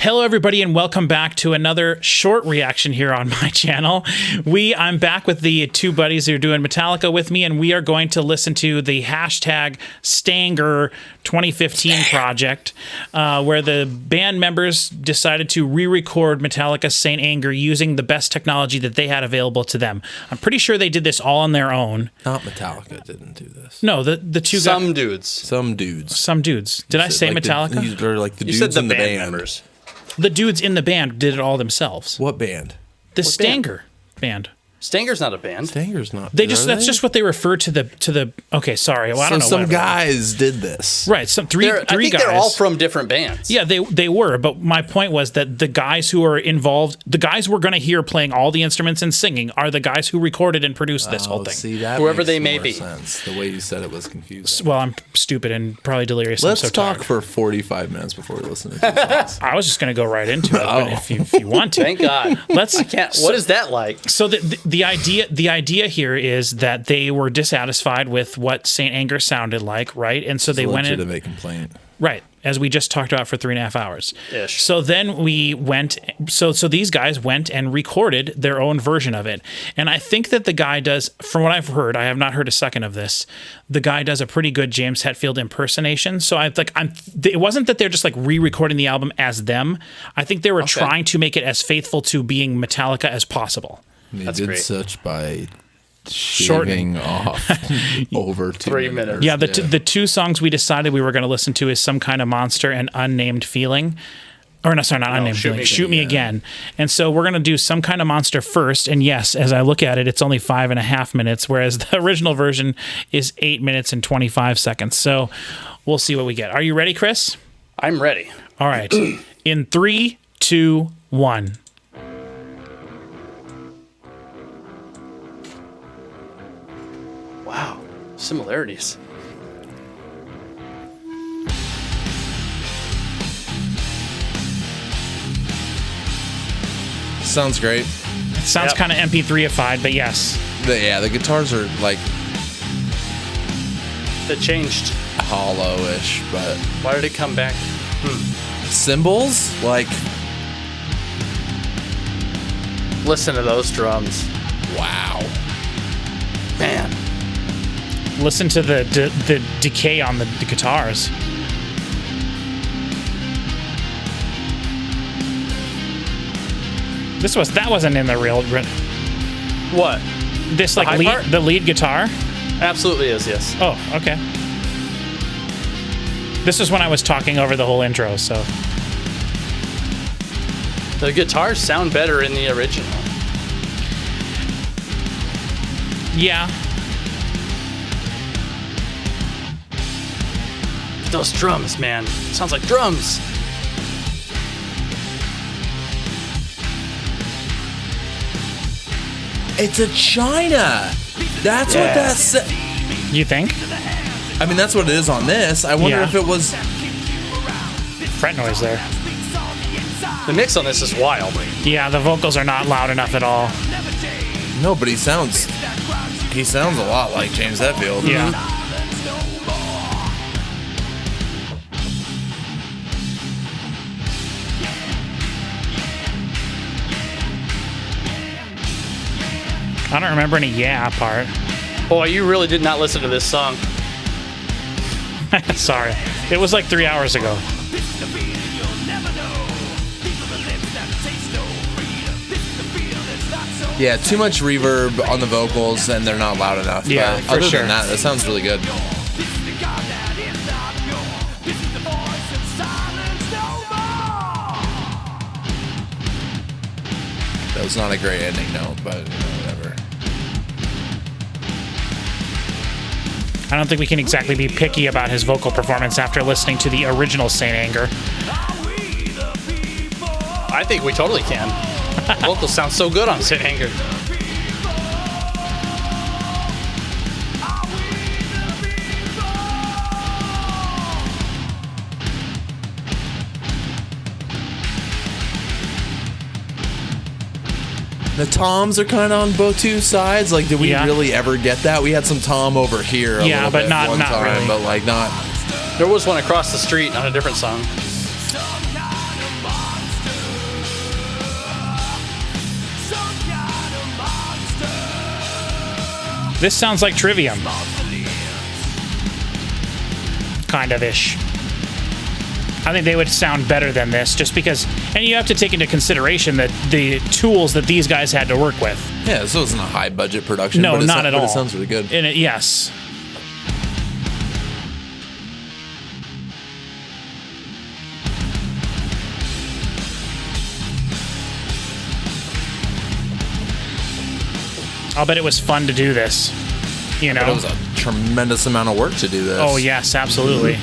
Hello, everybody, and welcome back to another short reaction here on my channel. I'm back with the two buddies who are doing Metallica with me, and we are going to listen to the hashtag Stanger 2015 project, where the band members decided to re-record Metallica's Saint Anger using the best technology that they had available to them. I'm pretty sure they did this all on their own. Not Metallica didn't do this. No, the two guys. Some dudes. Did I say Metallica? You said the band members. The dudes in the band did it all themselves. What band? The Stanger band. Stanger's not a band. Stanger's not. That's just what they refer to the. Okay, sorry. Well, I don't know. Some guys did this, right? Three guys. I think they're all from different bands. Yeah, they were. But my point was that the guys who are involved, the guys we're going to hear playing all the instruments and singing, are the guys who recorded and produced this whole thing. See, that whoever they makes may more be. Sense. The way you said it was confusing. Well, I'm stupid and probably delirious. Let's I'm so talk tired. for 45 minutes before we listen to this. I was just going to go right into it, but if you want to. Thank God. I can't. What is that like? So the idea here is that they were dissatisfied with what Saint Anger sounded like, right? And so they went in. Legitimate complaint. Right, as we just talked about for 3.5 hours. Ish. So then we went. So these guys went and recorded their own version of it, and I think that the guy does. From what I've heard, I have not heard a second of this. The guy does a pretty good James Hetfield impersonation. So it wasn't that they're just like re-recording the album as them. I think they were trying to make it as faithful to being Metallica as possible. They did such by shaving off over 3 minutes. Yeah, the two songs we decided we were going to listen to is Some Kind of Monster and Unnamed Feeling. Or no, sorry, not Unnamed Feeling. Shoot Me Again. And so we're going to do Some Kind of Monster first. And yes, as I look at it, it's only 5.5 minutes, whereas the original version is 8 minutes and 25 seconds. So we'll see what we get. Are you ready, Chris? I'm ready. All right. In 3, 2, 1. Wow. Similarities. Sounds great. It sounds kind of MP3ified, but yes. The guitars are like That changed. hollow-ish, but Why did it come back? cymbals like Listen to those drums. wow. Man. Listen to the decay on the guitars. That wasn't in the real. What? This The high part? the lead guitar. Absolutely is, yes. Oh, okay. This is when I was talking over the whole intro, so. The guitars sound better in the original. Yeah. Those drums, man. Sounds like drums. It's a China. That's what that's. You think? I mean, that's what it is on this. I wonder if it was fret noise there. The mix on this is wild. Yeah, the vocals are not loud enough at all. no, but he sounds a lot like James Hetfield. Yeah. I don't remember any part. Boy, you really did not listen to this song. Sorry. It was like 3 hours ago. Yeah, too much reverb on the vocals, and they're not loud enough. Yeah, but for other sure. than that sounds really good. That was not a great ending note, but whatever. I don't think we can exactly be picky about his vocal performance after listening to the original Saint Anger. I think we totally can. The vocals sound so good on Saint Anger. The toms are kind of on both two sides. Like, did we really ever get that? We had some tom over here. Yeah, but not time, really. But like not. There was one across the street on a different song. This sounds like Trivium. Kind of ish. I think they would sound better than this just because, and you have to take into consideration that the tools that these guys had to work with. Yeah, this wasn't a high budget production. No, but not at all. It sounds really good. And yes. I'll bet it was fun to do this. You know, But it was a tremendous amount of work to do this. oh yes, absolutely.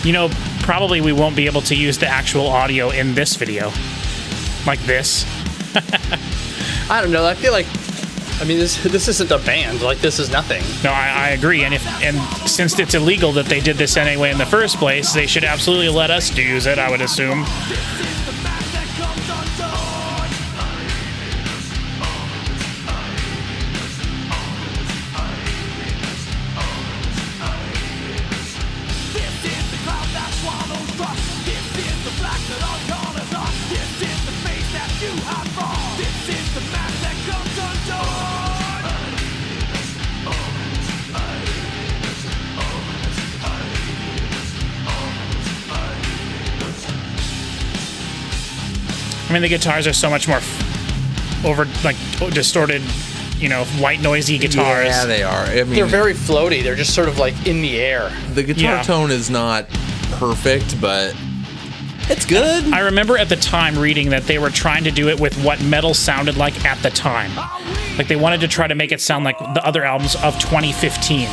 You know, probably we won't be able to use the actual audio in this video, like this. I don't know. I feel like, I mean, this isn't a band. Like, this is nothing. No, I agree. And since it's illegal that they did this anyway in the first place, they should absolutely let us use it, I would assume. I mean, the guitars are so much more distorted, you know, white noisy guitars. Yeah, they are. I mean, They're very floaty. They're just sort of like in the air. the guitar tone is not perfect, but it's good. I remember at the time reading that they were trying to do it with what metal sounded like at the time. Like they wanted to try to make it sound like the other albums of 2015.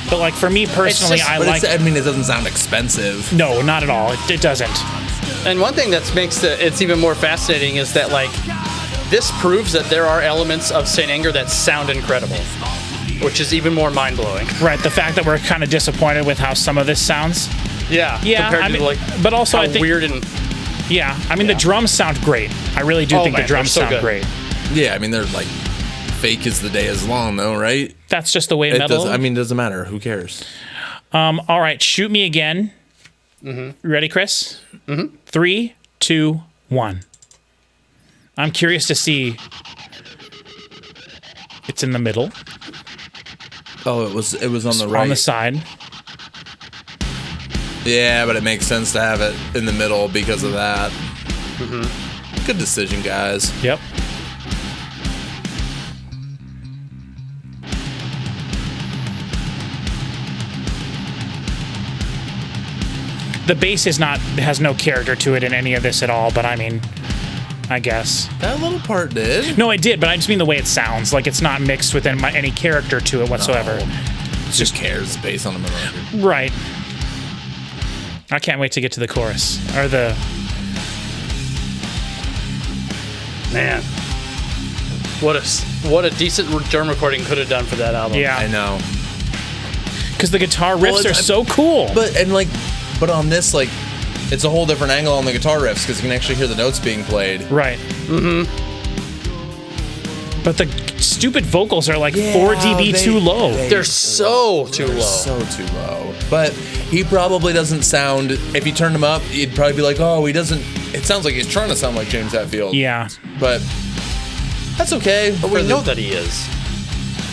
But like for me personally, I mean, it doesn't sound expensive. No, not at all. It doesn't. And one thing that makes it's even more fascinating is that, like, this proves that there are elements of Saint Anger that sound incredible, which is even more mind-blowing. Right, the fact that we're kind of disappointed with how some of this sounds. Yeah. Yeah, Compared to but also I think weird and yeah, I mean the drums sound great. I really do think the drums so sound good. great. Yeah, I mean, they're like fake as the day is long, though, right? That's just the way It metal. does. I mean, it doesn't matter. Who cares? All right, shoot me again. Mm-hmm. Ready, Chris? Mm-hmm. 3, 2, 1. I'm curious to see. It's in the middle. Oh, it was on the right. On the side. Yeah, but it makes sense to have it in the middle because of that. Mm-hmm. Good decision, guys. Yep. The bass has no character to it in any of this at all, but I mean, I guess. That little part did. No, it did, but I just mean the way it sounds. Like it's not mixed with any character to it whatsoever. No. It's just cares based on the record. Right. I can't wait to get to the chorus. Or the... Man. What a decent drum recording could have done for that album. Yeah. I know. Because the guitar riffs are so cool. But on this, like, it's a whole different angle on the guitar riffs because you can actually hear the notes being played. Right. Mm-hmm. But the stupid vocals are like 4 dB too low. They're so too low. So too low. But he probably doesn't sound, if you turned him up, you'd probably be like, oh, he doesn't, it sounds like he's trying to sound like James Hetfield. Yeah. But that's okay. But we know that he is.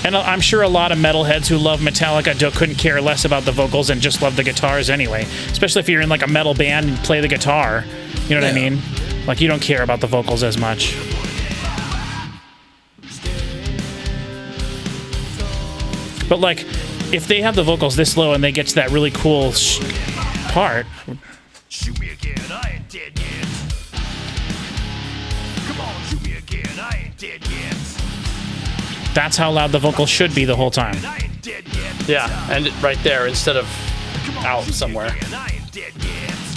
And I'm sure a lot of metalheads who love Metallica couldn't care less about the vocals and just love the guitars anyway. Especially if you're in like a metal band and play the guitar. You know what I mean? Like you don't care about the vocals as much. But like, if they have the vocals this low and they get to that really cool part. Shoot me again, I ain't dead yet. Come on, shoot me again, I ain't dead yet. That's how loud the vocals should be the whole time. Yeah, and right there instead of out somewhere.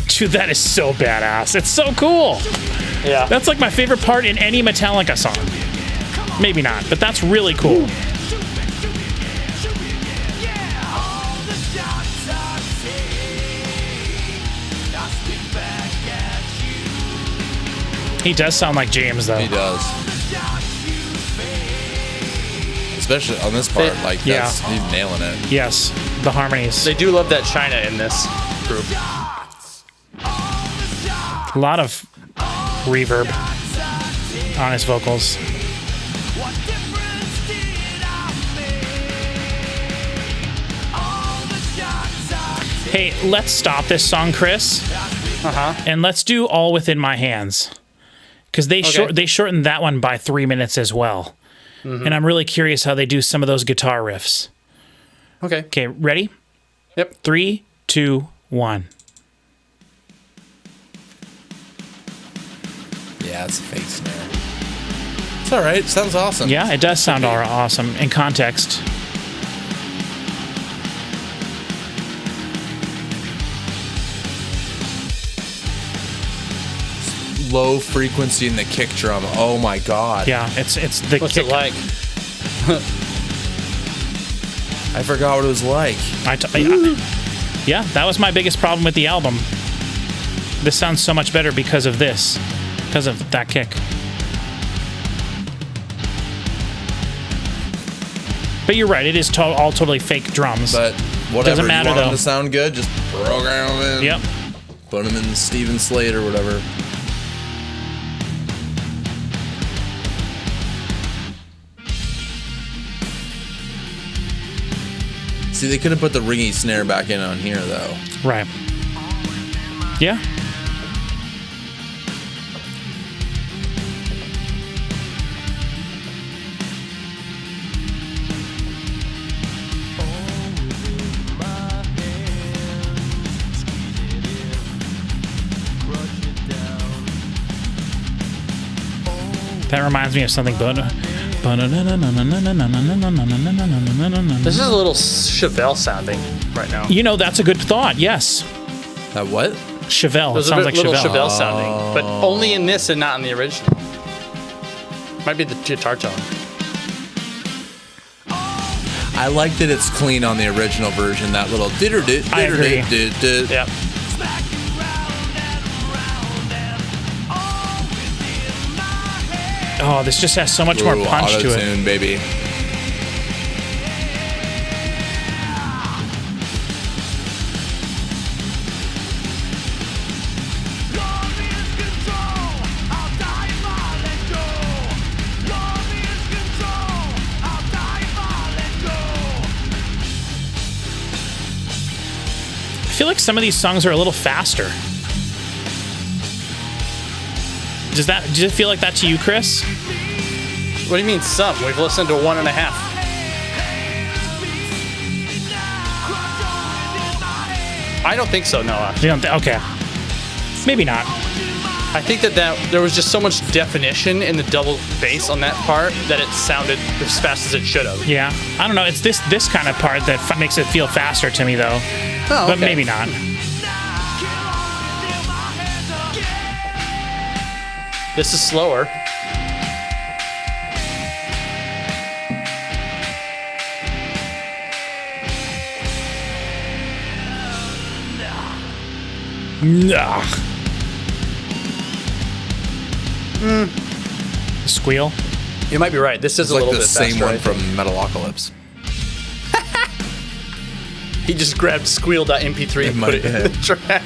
Dude, that is so badass. It's so cool. Yeah. That's like my favorite part in any Metallica song. Maybe not, but that's really cool. He does sound like James, though. He does. Especially on this part, he's nailing it. Yes, the harmonies. They do love that China in this group. A lot of reverb on his vocals. Hey, let's stop this song, Chris. And let's do All Within My Hands. Because they shortened that one by 3 minutes as well. And I'm really curious how they do some of those guitar riffs. Okay, ready? Yep. 3, 2, 1. Yeah, it's a fake snare. It's all right. It sounds awesome. Yeah, it does sound awesome in context. Low frequency in the kick drum. Oh my god. Yeah, it's the What's kick. it like? I forgot what it was like. Yeah, that was my biggest problem with the album. This sounds so much better because of this. Because of that kick. But you're right, it is all totally fake drums. But whatever. Doesn't matter, you want though. them to sound good, just program them in. Yep. Put them in Steven Slate or whatever. See, they could have put the ringy snare back in on here, though. Right. Yeah. That reminds me of something. This is a little Chevelle sounding right now. You know, that's a good thought. Yes. That what? Chevelle. It There's a sounds bit, like little Chevelle. Chevelle sounding, but only in this and not in the original. Might be the guitar tone. I like that it's clean on the original version. That little I agree. Yep. Oh, this just has so much more punch to it. Auto-tune, baby. I feel like some of these songs are a little faster. Does it feel like that to you, Chris? What do you mean some? We've listened to 1.5. I don't think so, Noah. You don't okay. Maybe not. I think that there was just so much definition in the double bass on that part that it sounded as fast as it should have. Yeah. I don't know. It's this kind of part that makes it feel faster to me, though. Oh, But okay. maybe not. This is slower. Nah. Squeal. You might be right. This is It's a like little the bit same faster, one I from think. Metalocalypse. He just grabbed squeal.mp3 and might put it in have. the track.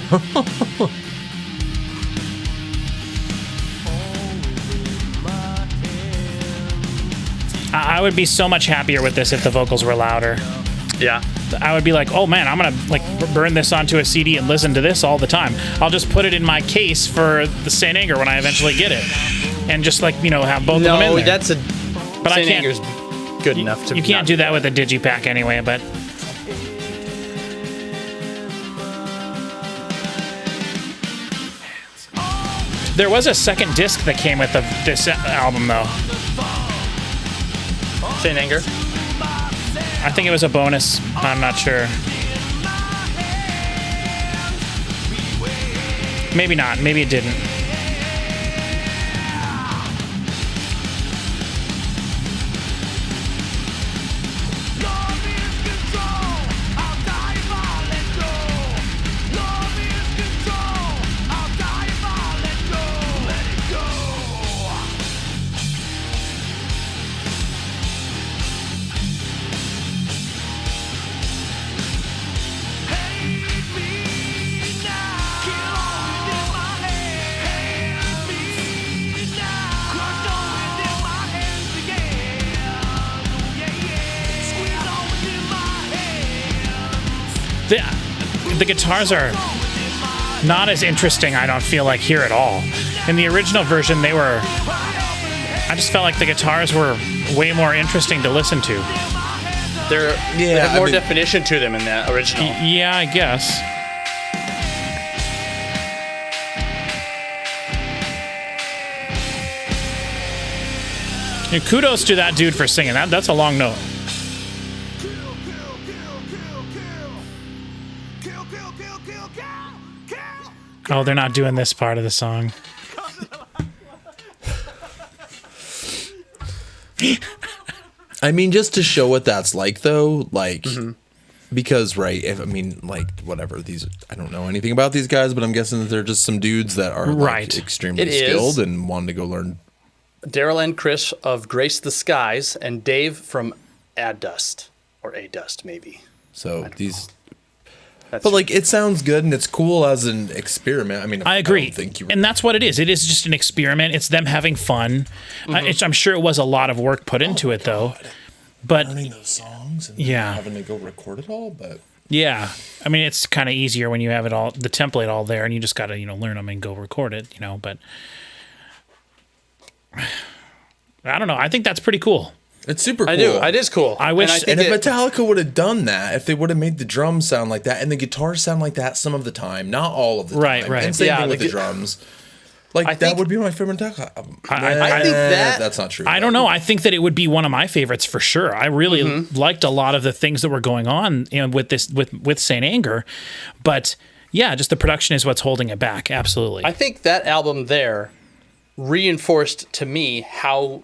I would be so much happier with this if the vocals were louder. Yeah. I would be like, oh man, I'm gonna like burn this onto a CD and listen to this all the time. I'll just put it in my case for the Saint Anger when I eventually get it, and just like have both of them in No, there. that's a. But I Saint can't. Anger's good enough to. You can't not do that with a digipack anyway. But there was a second disc that came with this album, though. Saint Anger. I think it was a bonus. I'm not sure. Maybe not. Maybe it didn't. The guitars are not as interesting, I don't feel like, here at all. In the original version, I just felt like the guitars were way more interesting to listen to. They have more definition to them in that original. Yeah, I guess. And kudos to that dude for singing. That's a long note. Oh, they're not doing this part of the song. I mean, just to show what that's like, though, like, because, right, whatever, I don't know anything about these guys, but I'm guessing that they're just some dudes that are, like, extremely skilled and wanted to go learn. Daryl and Chris of Grace the Skies, and Dave from Adust, or A-Dust, maybe. So but like, it sounds good and it's cool as an experiment. I mean, I agree, and that's what it is. It is just an experiment. It's them having fun. I'm sure it was a lot of work put into it, though. But learning those songs and having to go record it all, but yeah, I mean, it's kind of easier when you have it all, the template all there, and you just got to learn them and go record it. But I don't know. I think that's pretty cool. It's super cool. I do. It is cool. I wish. And if Metallica would have done that, if they would have made the drums sound like that and the guitars sound like that some of the time, not all of the time. Right. And same thing with the drums. Like, that would be my favorite Metallica album. I think that's not true. I don't know. I think that it would be one of my favorites for sure. I really liked a lot of the things that were going on with Saint Anger. But yeah, just the production is what's holding it back. Absolutely. I think that album there reinforced to me how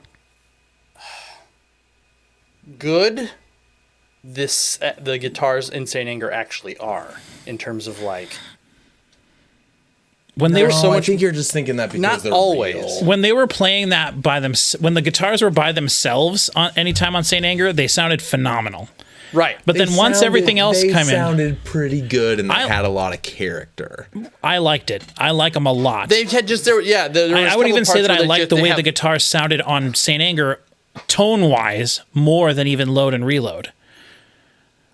good the guitars in Saint Anger actually are, in terms of like when they were so much. I think you're just thinking that because not they're always real. When they were playing that by them, when the guitars were by themselves on anytime on Saint Anger, they sounded phenomenal. Right, but then once everything else came in, they sounded pretty good and they had a lot of character. I liked it. I like them a lot. They had just there I would even say that I liked the way the guitars sounded on Saint Anger, tone-wise, more than even Load and Reload.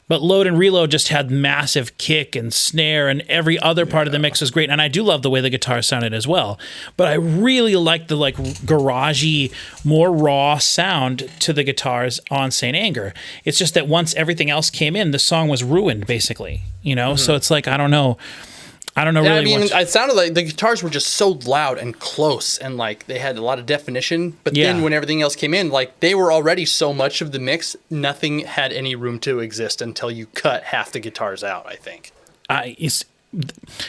But Load and Reload just had massive kick and snare, and every other part of the mix was great. And I do love the way the guitar sounded as well. But I really like the garagey, more raw sound to the guitars on Saint Anger. It's just that once everything else came in, the song was ruined, basically. So it's like, I don't know. Really. I mean, it sounded like the guitars were just so loud and close, and like they had a lot of definition. But then when everything else came in, like they were already so much of the mix, nothing had any room to exist until you cut half the guitars out, I think.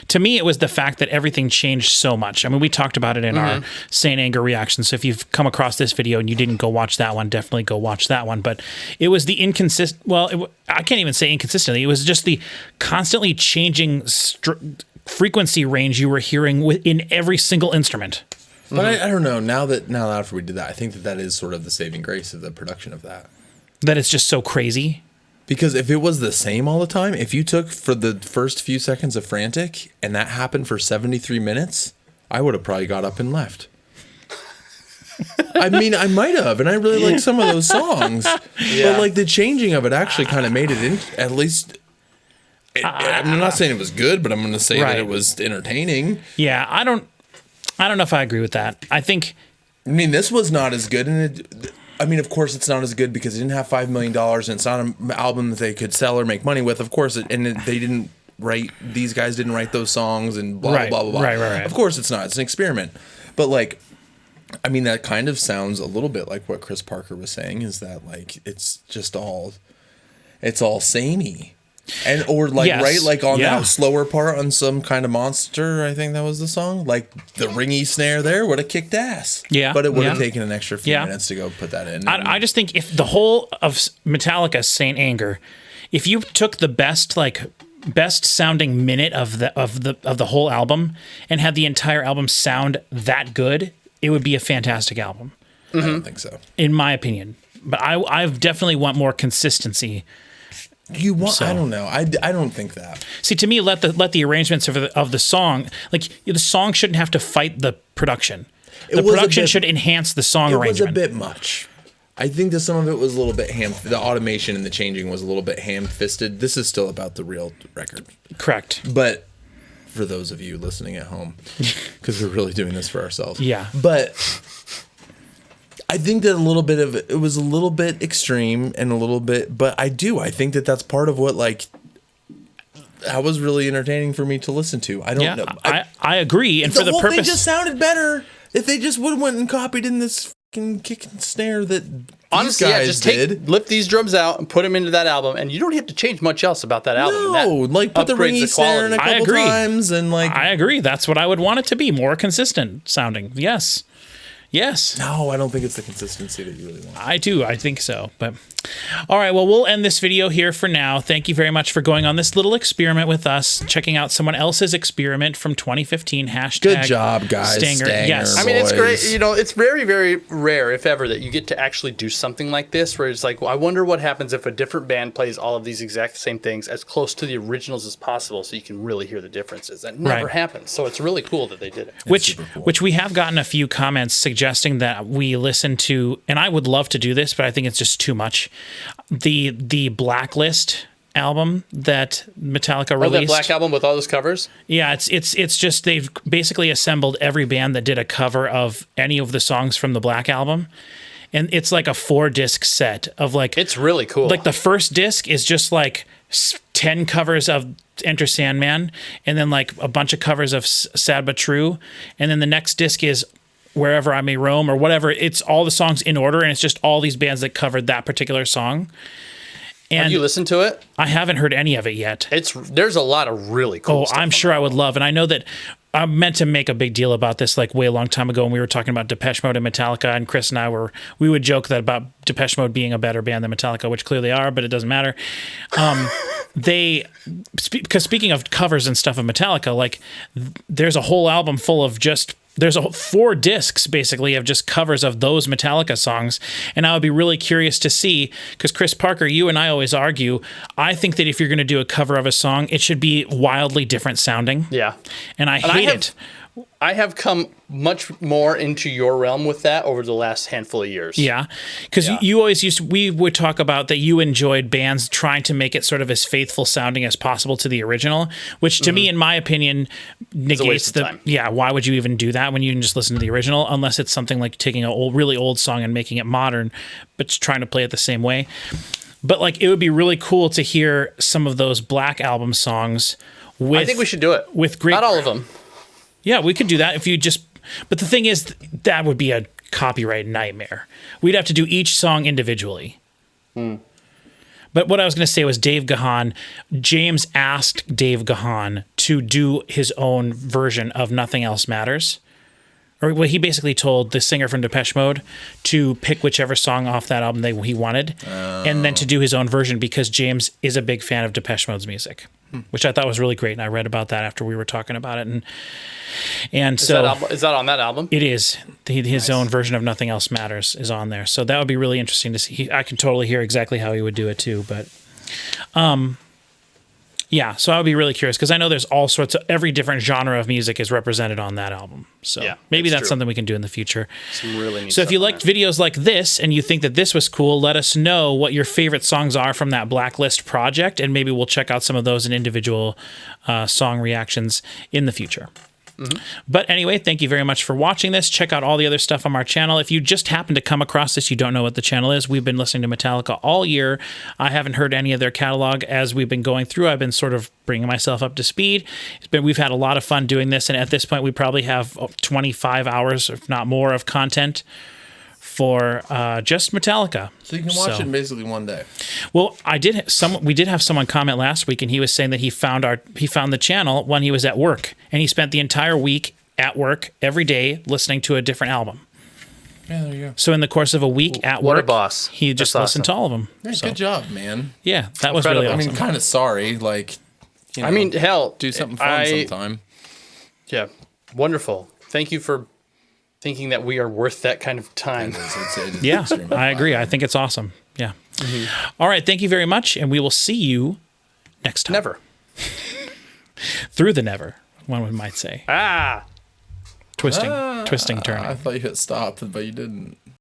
To me, it was the fact that everything changed so much. I mean, we talked about it in our Saint Anger reaction. So if you've come across this video and you didn't go watch that one, definitely go watch that one. But it was the inconsistent. Well, I can't even say inconsistently. It was just the constantly changing frequency range you were hearing in every single instrument. But I don't know. Now that after we did that, I think that is sort of the saving grace of the production of that. That it's just so crazy. Because if it was the same all the time, if you took for the first few seconds of Frantic and that happened for 73 minutes, I would have probably got up and left. I mean, I might have, and I really like some of those songs. But like the changing of it actually kind of made it at least. I'm not saying it was good, but I'm going to say that it was entertaining. Yeah, I don't know if I agree with that. I mean, this was not as good, and of course, it's not as good because it didn't have $5 million, and it's not an album that they could sell or make money with. Of course, they didn't write. These guys didn't write those songs, and blah blah blah blah. Right. Of course, it's not. It's an experiment, but like, I mean, that kind of sounds a little bit like what Chris Parker was saying. Is that like it's all samey. And or like right on that slower part on Some Kind of Monster, I think that was the song. Like the ringy snare there would have kicked ass. Yeah, but it would have taken an extra few minutes to go put that in. I just think if the whole of Metallica's Saint Anger, if you took the best sounding minute of the whole album and had the entire album sound that good, it would be a fantastic album. I don't think so, in my opinion. But I definitely want more consistency. You want? I don't know. I don't think that. See, to me, let the arrangements of the song, like the song shouldn't have to fight the production. The production should enhance the song arrangement. It was a bit much. I think that some of it was a little bit the automation and the changing was a little bit ham-fisted. This is still about the real record. Correct. But for those of you listening at home, because we're really doing this for ourselves. Yeah. But I think that a little bit of it was a little bit extreme and a little bit, but I think that that's part of what, like, that was really entertaining for me to listen to. I don't know. I agree. And for the whole purpose, thing just sounded better if they just would have went and copied in this fucking kick and snare that honestly, these guys just did. lift these drums out and put them into that album, and you don't have to change much else about that album. No, That like put the upgrades ringy snare in a quality. couple times and like. I agree. That's what I would want it to be, more consistent sounding. Yes. Yes. No, I don't think it's the consistency that you really want. I do. I think so. But all right. Well, we'll end this video here for now. Thank you very much for going on this little experiment with us, checking out someone else's experiment from 2015. Hashtag Good job, guys. Stanger. Yes. I mean, it's boys. great. You know, it's very, very rare, if ever, that you get to actually do something like this, where it's like, well, I wonder what happens if a different band plays all of these exact same things as close to the originals as possible, so you can really hear the differences. That never happens. So it's really cool that they did it. Which we have gotten a few comments suggesting that we listen to, and I would love to do this, but I think it's just too much. The Blacklist album that Metallica released. Oh, that Black Album with all those covers? Yeah, it's just they've basically assembled every band that did a cover of any of the songs from the Black Album. And it's like a 4-disc set of like... It's really cool. Like the first disc is just like 10 covers of Enter Sandman, and then like a bunch of covers of Sad But True. And then the next disc is Wherever I May Roam or whatever. It's all the songs in order, and it's just all these bands that covered that particular song. And have you listened to it? I haven't heard any of it yet. There's a lot of really cool stuff. I'm sure I would love. And I know that I meant to make a big deal about this like way a long time ago when we were talking about Depeche Mode and Metallica, and Chris and I we would joke that about Depeche Mode being a better band than Metallica, which clearly they are, but it doesn't matter. Because speaking of covers and stuff of Metallica, like there's a whole album full of just... There's 4 discs basically of just covers of those Metallica songs, and I would be really curious to see, because Chris Parker, you and I always argue, I think that if you're going to do a cover of a song, it should be wildly different sounding. Yeah. And I hate it. I have come much more into your realm with that over the last handful of years. Yeah, because you always we would talk about that you enjoyed bands trying to make it sort of as faithful sounding as possible to the original, which to me, in my opinion, negates the time. Yeah, why would you even do that when you can just listen to the original, unless it's something like taking a really old song and making it modern, but trying to play it the same way. But like, it would be really cool to hear some of those Black Album songs. I think we should do it with great. Not all of them. Yeah, we could do that if you just... But the thing is, that would be a copyright nightmare. We'd have to do each song individually. But what I was going to say was James asked Dave Gahan to do his own version of Nothing Else Matters. Or well, he basically told the singer from Depeche Mode to pick whichever song off that album he wanted, and then to do his own version, because James is a big fan of Depeche Mode's music, which I thought was really great. And I read about that after we were talking about it. And is so... Is that on that album? It is. His own version of Nothing Else Matters is on there. So that would be really interesting to see. I can totally hear exactly how he would do it too. But yeah, so I would be really curious, because I know there's all sorts of... Every different genre of music is represented on that album. So yeah, maybe that's true. Something we can do in the future. Some really neat so if you stuff liked videos like this and you think that this was cool, let us know what your favorite songs are from that Blacklist project, and maybe we'll check out some of those in individual song reactions in the future. But anyway, thank you very much for watching this. Check out all the other stuff on our channel. If you just happen to come across this, you don't know what the channel is. We've been listening to Metallica all year. I haven't heard any of their catalog as we've been going through. I've been sort of bringing myself up to speed. We've had a lot of fun doing this, and at this point, we probably have 25 hours, if not more, of content for just Metallica. So you can watch it in basically one day. Well, we did have someone comment last week, and he was saying that he found the channel when he was at work, and he spent the entire week at work every day listening to a different album. Yeah, there you go. So in the course of a week at what work, a boss. He just listened to all of them. Yeah, So, good job, man. yeah, that was really awesome. I mean, kind of sorry. Like, you know, I mean, hell, do something fun sometime. Yeah, wonderful. Thank you for thinking that we are worth that kind of time. Yeah, I agree. I think it's awesome. Yeah. All right. Thank you very much. And we will see you next time. Never. Through the never, one might say. Ah. Twisting, turning. I thought you hit stop, but you didn't.